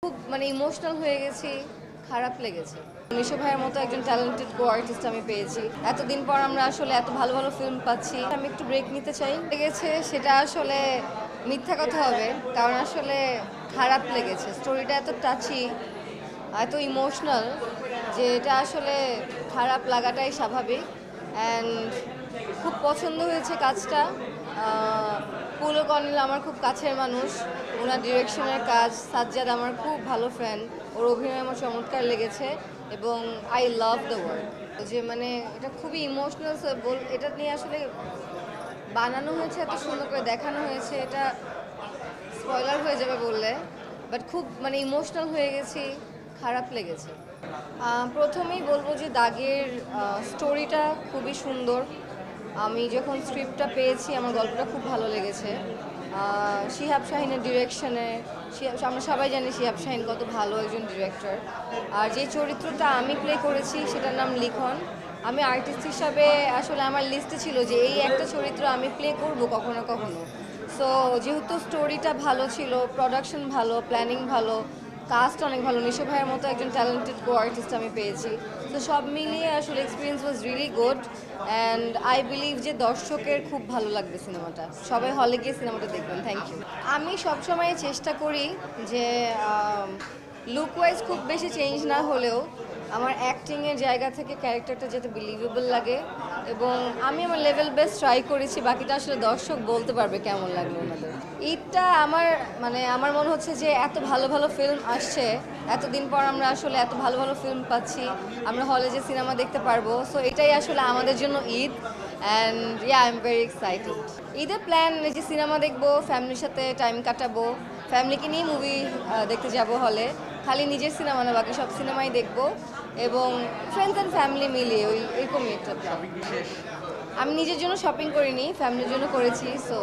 খুব ইমোশনাল হয়ে গেছি, খারাপ লেগেছে। নিশো ভাইয়ের মতো একজন ট্যালেন্টেড কো আর্টিস্ট আমি পেয়েছি। এতদিন পর আমরা আসলে এত ভালো ভালো ফিল্ম পাচ্ছি। আমি একটু ব্রেক নিতে চাই। লেগেছে সেটা আসলে মিথ্যা কথা হবে, কারণ আসলে খারাপ লেগেছে। স্টোরিটা এত টাচি, এত ইমোশনাল যে এটা আসলে খারাপ লাগাটাই স্বাভাবিক। অ্যান্ড খুব পছন্দ হয়েছে কাজটা। পুলক অনিল আমার খুব কাছের মানুষ, ওনার ডিরেকশনের কাজ। সাজ্জাদ আমার খুব ভালো ফ্রেন্ড, ওর অভিনয় আমার চমৎকার লেগেছে এবং আই লাভ দ্য ওয়ার্ক। যে এটা খুবই ইমোশনাল, এটা নিয়ে আসলে বানানো হয়েছে, এত সুন্দর করে দেখানো হয়েছে, এটা স্পয়লার হয়ে যাবে বললে। বাট খুব ইমোশনাল হয়ে গেছি, খারাপ লেগেছে। প্রথমেই বলবো যে দাগের স্টোরিটা খুবই সুন্দর। আমি যখন স্ক্রিপ্টটা পেয়েছি আমার গল্পটা খুব ভালো লেগেছে। শিহাব শাহিনের ডিরেকশনে, আমরা সবাই জানি শিহাব শাহিন কত ভালো একজন ডিরেক্টর। আর যে চরিত্রটা আমি প্লে করেছি সেটার নাম লিখন। আমি আর্টিস্ট হিসাবে আসলে আমার লিস্টে ছিল যে এই একটা চরিত্র আমি প্লে করব কখনো কখনো। সো যেহেতু স্টোরিটা ভালো ছিল, প্রোডাকশন ভালো, প্ল্যানিং ভালো, কাস্ট অনেক ভালো, নিশো ভাইয়ের মতো একজন ট্যালেন্টেড কো আর্টিস্ট আমি পেয়েছি। তো সব মিলিয়ে আসলে experience was really good. And I believe যে দর্শকের খুব ভালো লাগবে সিনেমাটা। সবাই হলে গিয়ে সিনেমাটা দেখবেন। Thank you. আমি সবসময় চেষ্টা করি যে লুক ওয়াইজ খুব বেশি চেঞ্জ না হলেও আমার অ্যাক্টিংয়ের জায়গা থেকে ক্যারেক্টারটা যাতে বিলিভেবল লাগে, এবং আমি আমার লেভেল বেস্ট ট্রাই করেছি। বাকিটা আসলে দর্শক বলতে পারবে কেমন লাগলো ওনাদের। ঈদটা আমার মনে হচ্ছে যে এত ভালো ভালো ফিল্ম আসছে, এতদিন পর আমরা আসলে এত ভালো ভালো ফিল্ম পাচ্ছি, আমরা হলে যে সিনেমা দেখতে পারবো। সো এটাই আসলে আমাদের জন্য Eid. And I am very excited. ঈদের প্ল্যান যে সিনেমা দেখবো, ফ্যামিলির সাথে টাইম কাটাবো, ফ্যামিলিকে নিয়ে মুভি দেখতে যাব হলে। খালি নিজের সিনেমা না, বাকি সব সিনেমাই দেখবো, এবং ফ্রেন্ডস অ্যান্ড ফ্যামিলি মিলিয়ে এরকমই একটা প্ল্যান। আমি নিজের জন্য শপিং করিনি, ফ্যামিলির জন্য করেছি। সো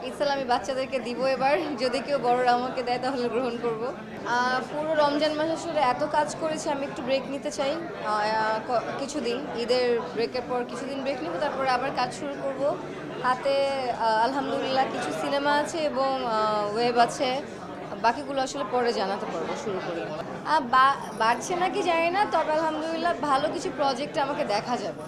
ইনশাল্লাহ আমি বাচ্চাদেরকে দিব এবার, যদি কেউ বড়রা আমাকে দেয় তাহলে গ্রহণ করব। পুরো রমজান মাস আসলে এত কাজ করেছি, আমি একটু ব্রেক নিতে চাই। কিছুদিন ঈদের ব্রেকের পর কিছুদিন ব্রেক নিব, তারপরে আবার কাজ শুরু করব। হাতে আলহামদুলিল্লাহ কিছু সিনেমা আছে এবং ওয়েব আছে, বাকিগুলো আসলে পরে জানাতে পারবো শুরু করি। বাড়ছে নাকি জানি না, তবে আলহামদুলিল্লাহ ভালো কিছু প্রজেক্টে আমাকে দেখা যাবে।